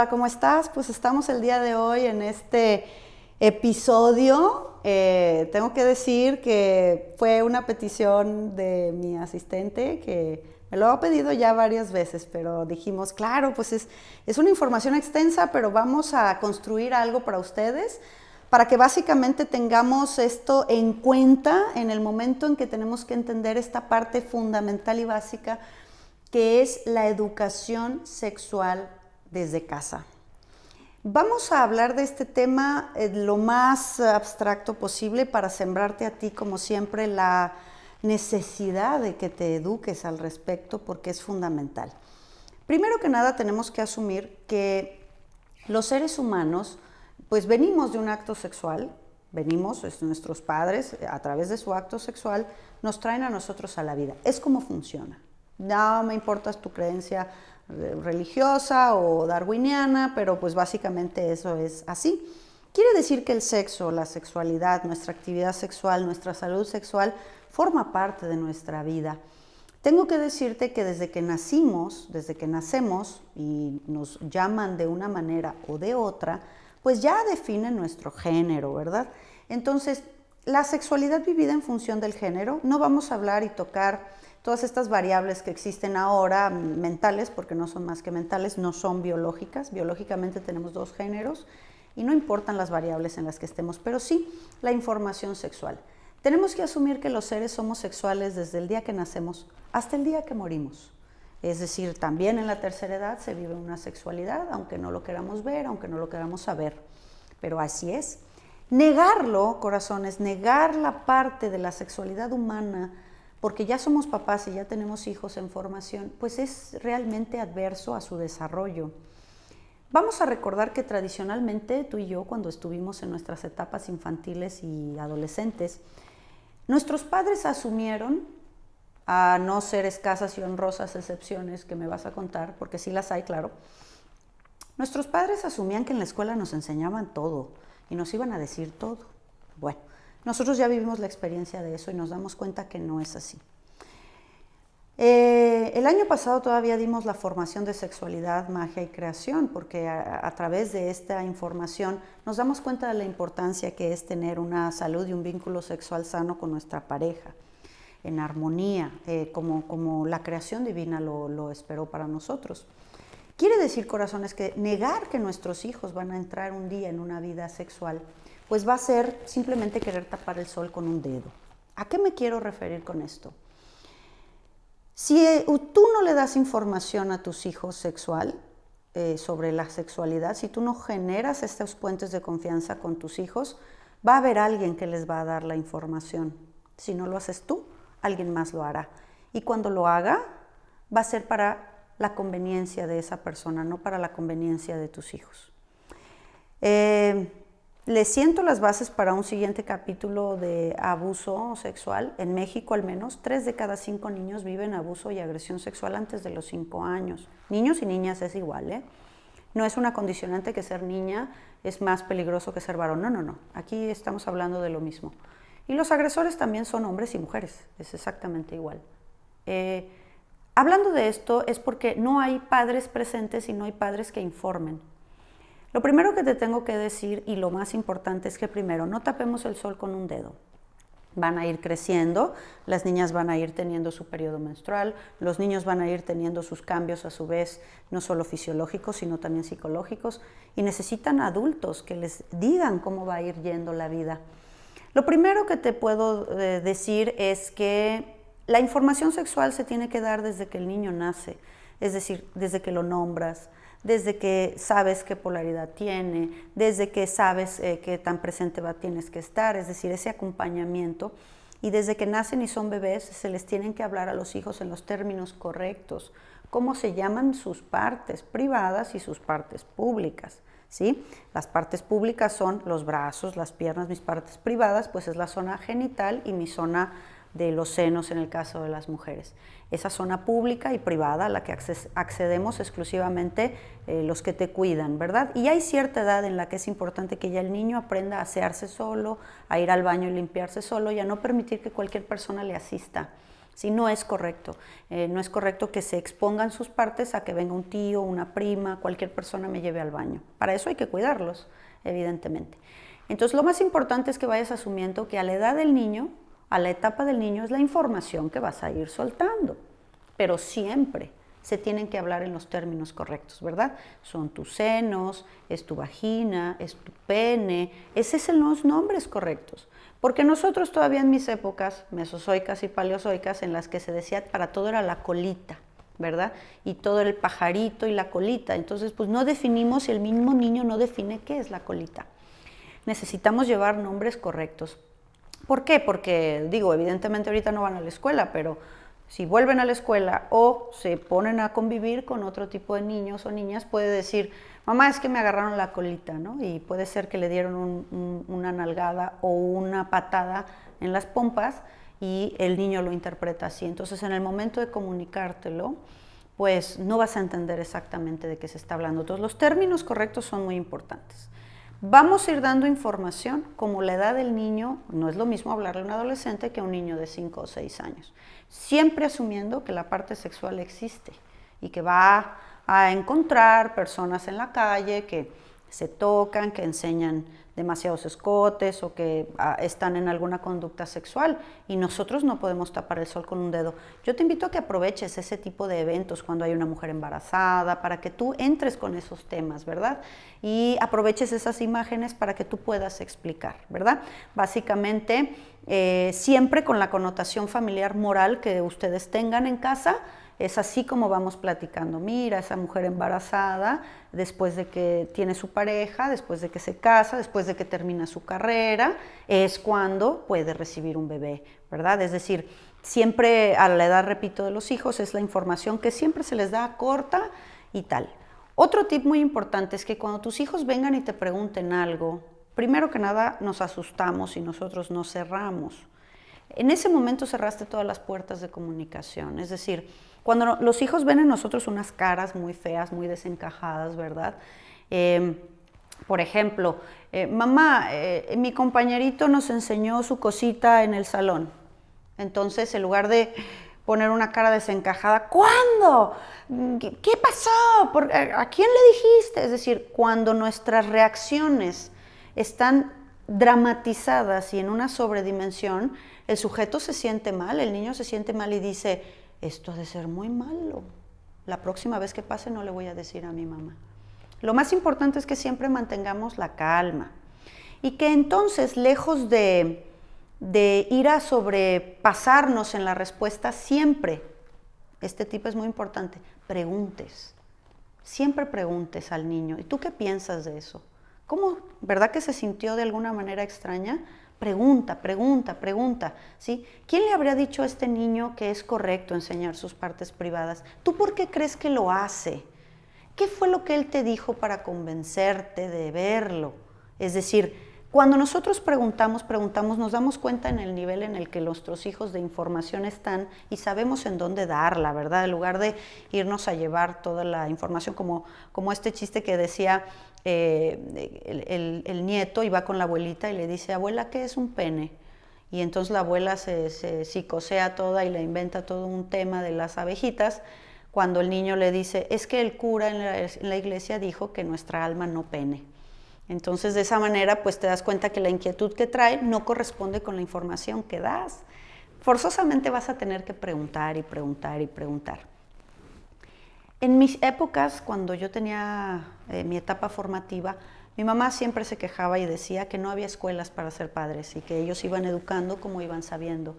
hola, ¿cómo estás? Pues estamos el día de hoy en este episodio. Tengo que decir que fue una petición de mi asistente que me lo ha pedido ya varias veces, pero dijimos, claro, pues es una información extensa, pero vamos a construir algo para ustedes, para que básicamente tengamos esto en cuenta en el momento en que tenemos que entender esta parte fundamental y básica que es la educación sexual desde casa. Vamos a hablar de este tema lo más abstracto posible para sembrarte a ti, como siempre, la necesidad de que te eduques al respecto porque es fundamental. Primero que nada tenemos que asumir que los seres humanos pues venimos de un acto sexual, nuestros padres a través de su acto sexual nos traen a nosotros a la vida. Es como funciona. No me importa tu creencia religiosa o darwiniana, pero pues básicamente eso es así. Quiere decir que el sexo, la sexualidad, nuestra actividad sexual, nuestra salud sexual forma parte de nuestra vida. Tengo que decirte que desde que nacemos y nos llaman de una manera o de otra, pues ya definen nuestro género, ¿verdad? Entonces, la sexualidad vivida en función del género, no vamos a hablar y tocar todas estas variables que existen ahora, mentales, porque no son más que mentales, no son biológicas. Biológicamente tenemos dos géneros y no importan las variables en las que estemos, pero sí la información sexual. Tenemos que asumir que los seres somos sexuales desde el día que nacemos hasta el día que morimos. Es decir, también en la tercera edad se vive una sexualidad, aunque no lo queramos ver, aunque no lo queramos saber, pero así es. Negarlo, corazones, negar la parte de la sexualidad humana, porque ya somos papás y ya tenemos hijos en formación, pues es realmente adverso a su desarrollo. Vamos a recordar que tradicionalmente tú y yo, cuando estuvimos en nuestras etapas infantiles y adolescentes, nuestros padres asumieron, a no ser escasas y honrosas excepciones que me vas a contar, porque sí las hay, claro, nuestros padres asumían que en la escuela nos enseñaban todo y nos iban a decir todo. Bueno, nosotros ya vivimos la experiencia de eso y nos damos cuenta que no es así. El año pasado todavía dimos la formación de sexualidad, magia y creación, porque a través de esta información nos damos cuenta de la importancia que es tener una salud y un vínculo sexual sano con nuestra pareja, en armonía, como la creación divina lo esperó para nosotros. Quiere decir, corazones, que negar que nuestros hijos van a entrar un día en una vida sexual pues va a ser simplemente querer tapar el sol con un dedo. ¿A qué me quiero referir con esto? Si tú no le das información a tus hijos sexual, sobre la sexualidad, si tú no generas estos puentes de confianza con tus hijos, va a haber alguien que les va a dar la información. Si no lo haces tú, alguien más lo hará. Y cuando lo haga, va a ser para la conveniencia de esa persona, no para la conveniencia de tus hijos. Les siento las bases para un siguiente capítulo de abuso sexual. En México, al menos, 3 de cada 5 niños viven abuso y agresión sexual antes de los 5 años. Niños y niñas es igual, ¿eh? No es una condicionante que ser niña es más peligroso que ser varón. No. Aquí estamos hablando de lo mismo. Y los agresores también son hombres y mujeres. Es exactamente igual. Hablando de esto es porque no hay padres presentes y no hay padres que informen. Lo primero que te tengo que decir, y lo más importante, es que primero, no tapemos el sol con un dedo. Van a ir creciendo, las niñas van a ir teniendo su periodo menstrual, los niños van a ir teniendo sus cambios a su vez, no solo fisiológicos, sino también psicológicos, y necesitan adultos que les digan cómo va a ir yendo la vida. Lo primero que te puedo decir es que la información sexual se tiene que dar desde que el niño nace, es decir, desde que lo nombras, desde que sabes qué polaridad tiene, desde que sabes qué tan presente tienes que estar, es decir, ese acompañamiento. Y desde que nacen y son bebés, se les tienen que hablar a los hijos en los términos correctos, cómo se llaman sus partes privadas y sus partes públicas, ¿sí? Las partes públicas son los brazos, las piernas. Mis partes privadas, pues es la zona genital y mi zona de los senos en el caso de las mujeres. Esa zona pública y privada a la que accedemos exclusivamente los que te cuidan, ¿verdad? Y hay cierta edad en la que es importante que ya el niño aprenda a asearse solo, a ir al baño y limpiarse solo y a no permitir que cualquier persona le asista. ¿sí? No es correcto. No es correcto que se expongan sus partes a que venga un tío, una prima, cualquier persona me lleve al baño. Para eso hay que cuidarlos, evidentemente. Entonces, lo más importante es que vayas asumiendo que a la edad del niño, a la etapa del niño, es la información que vas a ir soltando. Pero siempre se tienen que hablar en los términos correctos, ¿verdad? Son tus senos, es tu vagina, es tu pene, esos son los nombres correctos. Porque nosotros todavía en mis épocas, mesozoicas y paleozoicas, en las que se decía para todo era la colita, ¿verdad? Y todo era el pajarito y la colita. Entonces, pues no definimos, y el mismo niño no define qué es la colita. Necesitamos llevar nombres correctos. ¿Por qué? Porque, digo, evidentemente ahorita no van a la escuela, pero si vuelven a la escuela o se ponen a convivir con otro tipo de niños o niñas, puede decir, mamá, es que me agarraron la colita, ¿no? Y puede ser que le dieron una nalgada o una patada en las pompas y el niño lo interpreta así. Entonces, en el momento de comunicártelo, pues no vas a entender exactamente de qué se está hablando. Entonces, los términos correctos son muy importantes. Vamos a ir dando información, como la edad del niño, no es lo mismo hablarle a un adolescente que a un niño de 5 o 6 años. Siempre asumiendo que la parte sexual existe y que va a encontrar personas en la calle que se tocan, que enseñan demasiados escotes o que están en alguna conducta sexual y nosotros no podemos tapar el sol con un dedo. Yo te invito a que aproveches ese tipo de eventos cuando hay una mujer embarazada para que tú entres con esos temas, ¿verdad? Y aproveches esas imágenes para que tú puedas explicar, ¿verdad? Básicamente, siempre con la connotación familiar moral que ustedes tengan en casa. Es así como vamos platicando. Mira, esa mujer embarazada, después de que tiene su pareja, después de que se casa, después de que termina su carrera, es cuando puede recibir un bebé, ¿verdad? Es decir, siempre a la edad, repito, de los hijos es la información que siempre se les da corta y tal. Otro tip muy importante es que cuando tus hijos vengan y te pregunten algo, primero que nada nos asustamos y nosotros nos cerramos. En ese momento cerraste todas las puertas de comunicación, es decir, cuando los hijos ven en nosotros unas caras muy feas, muy desencajadas, ¿verdad? Por ejemplo, mamá, mi compañerito nos enseñó su cosita en el salón. Entonces, en lugar de poner una cara desencajada, ¿cuándo? ¿Qué pasó? ¿A quién le dijiste? Es decir, cuando nuestras reacciones están dramatizadas y en una sobredimensión, el sujeto se siente mal, el niño se siente mal y dice, esto ha de ser muy malo. La próxima vez que pase no le voy a decir a mi mamá. Lo más importante es que siempre mantengamos la calma y que entonces, lejos de ir a sobrepasarnos en la respuesta, siempre, este tip es muy importante, preguntes. Siempre preguntes al niño, ¿y tú qué piensas de eso? ¿Cómo, verdad que se sintió de alguna manera extraña? Pregunta, pregunta, pregunta, ¿sí? ¿Quién le habría dicho a este niño que es correcto enseñar sus partes privadas? ¿Tú por qué crees que lo hace? ¿Qué fue lo que él te dijo para convencerte de verlo? Es decir, cuando nosotros preguntamos, nos damos cuenta en el nivel en el que nuestros hijos de información están y sabemos en dónde darla, ¿verdad? En lugar de irnos a llevar toda la información, como este chiste que decía el nieto iba con la abuelita y le dice, abuela, ¿qué es un pene? Y entonces la abuela se psicosea toda y le inventa todo un tema de las abejitas, cuando el niño le dice, es que el cura en la iglesia dijo que nuestra alma no pene. Entonces, de esa manera, pues te das cuenta que la inquietud que trae no corresponde con la información que das. Forzosamente vas a tener que preguntar y preguntar y preguntar. En mis épocas, cuando yo tenía mi etapa formativa, mi mamá siempre se quejaba y decía que no había escuelas para ser padres y que ellos iban educando como iban sabiendo.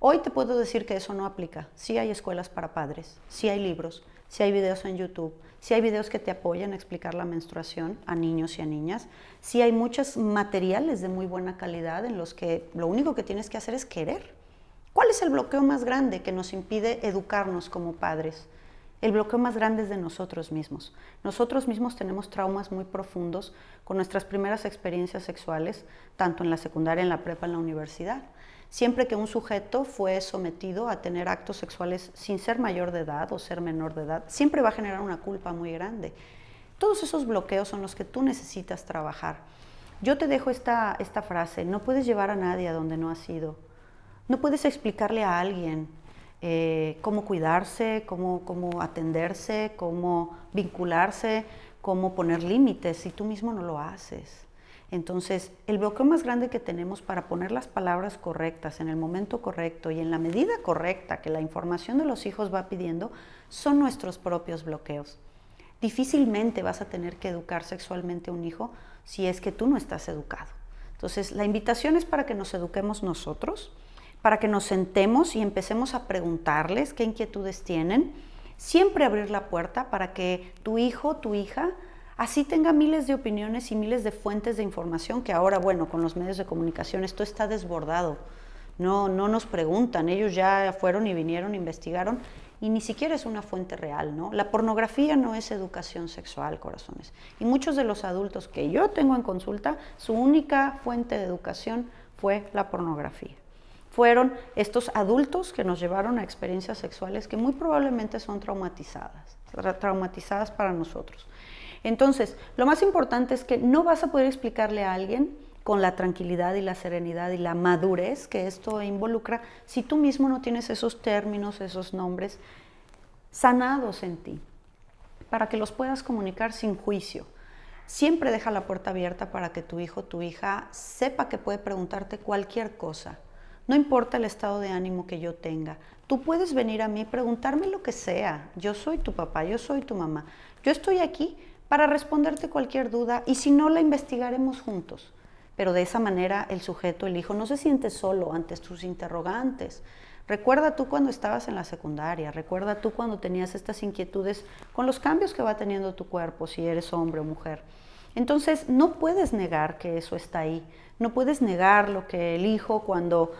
Hoy te puedo decir que eso no aplica. Sí hay escuelas para padres, sí hay libros, sí hay videos en YouTube, sí hay videos que te apoyan a explicar la menstruación a niños y a niñas, sí hay muchos materiales de muy buena calidad en los que lo único que tienes que hacer es querer. ¿Cuál es el bloqueo más grande que nos impide educarnos como padres? El bloqueo más grande es de nosotros mismos. Nosotros mismos tenemos traumas muy profundos con nuestras primeras experiencias sexuales, tanto en la secundaria, en la prepa, en la universidad. Siempre que un sujeto fue sometido a tener actos sexuales sin ser mayor de edad o ser menor de edad, siempre va a generar una culpa muy grande. Todos esos bloqueos son los que tú necesitas trabajar. Yo te dejo esta frase, no puedes llevar a nadie a donde no has ido. No puedes explicarle a alguien cómo cuidarse, cómo atenderse, cómo vincularse, cómo poner límites si tú mismo no lo haces. Entonces, el bloqueo más grande que tenemos para poner las palabras correctas en el momento correcto y en la medida correcta que la información de los hijos va pidiendo son nuestros propios bloqueos. Difícilmente vas a tener que educar sexualmente a un hijo si es que tú no estás educado. Entonces, la invitación es para que nos eduquemos nosotros, para que nos sentemos y empecemos a preguntarles qué inquietudes tienen, siempre abrir la puerta para que tu hijo, tu hija, así tenga miles de opiniones y miles de fuentes de información, que ahora, bueno, con los medios de comunicación esto está desbordado. No nos preguntan, ellos ya fueron y vinieron, investigaron, y ni siquiera es una fuente real, ¿no? La pornografía no es educación sexual, corazones. Y muchos de los adultos que yo tengo en consulta, su única fuente de educación fue la pornografía. Fueron estos adultos que nos llevaron a experiencias sexuales que muy probablemente son traumatizadas para nosotros. Entonces, lo más importante es que no vas a poder explicarle a alguien con la tranquilidad y la serenidad y la madurez que esto involucra si tú mismo no tienes esos términos, esos nombres sanados en ti, para que los puedas comunicar sin juicio. Siempre deja la puerta abierta para que tu hijo o tu hija sepa que puede preguntarte cualquier cosa. No importa el estado de ánimo que yo tenga. Tú puedes venir a mí y preguntarme lo que sea. Yo soy tu papá, yo soy tu mamá. Yo estoy aquí para responderte cualquier duda y si no, la investigaremos juntos. Pero de esa manera el sujeto, el hijo, no se siente solo ante tus interrogantes. Recuerda tú cuando estabas en la secundaria, recuerda tú cuando tenías estas inquietudes con los cambios que va teniendo tu cuerpo, si eres hombre o mujer. Entonces, no puedes negar que eso está ahí. No puedes negar lo que el hijo cuando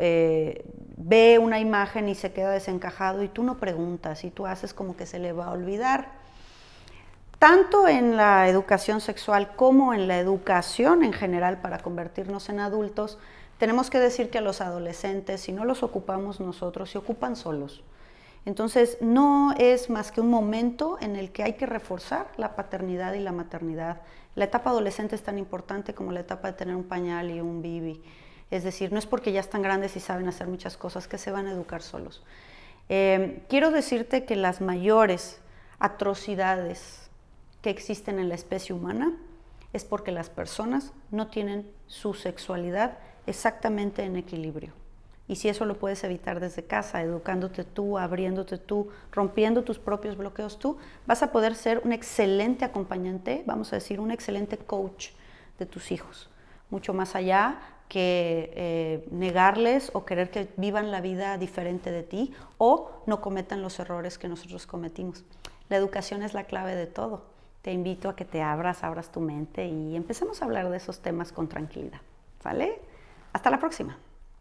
ve una imagen y se queda desencajado y tú no preguntas y tú haces como que se le va a olvidar. Tanto en la educación sexual como en la educación en general para convertirnos en adultos, tenemos que decir que a los adolescentes, si no los ocupamos nosotros, se ocupan solos. Entonces, no es más que un momento en el que hay que reforzar la paternidad y la maternidad. La etapa adolescente es tan importante como la etapa de tener un pañal y un bibi. Es decir, no es porque ya están grandes y saben hacer muchas cosas que se van a educar solos. Quiero decirte que las mayores atrocidades que existen en la especie humana es porque las personas no tienen su sexualidad exactamente en equilibrio. Y si eso lo puedes evitar desde casa, educándote tú, abriéndote tú, rompiendo tus propios bloqueos tú, vas a poder ser un excelente acompañante, vamos a decir, un excelente coach de tus hijos. Mucho más allá que negarles o querer que vivan la vida diferente de ti o no cometan los errores que nosotros cometimos. La educación es la clave de todo. Te invito a que te abras tu mente y empecemos a hablar de esos temas con tranquilidad. ¿Vale? Hasta la próxima.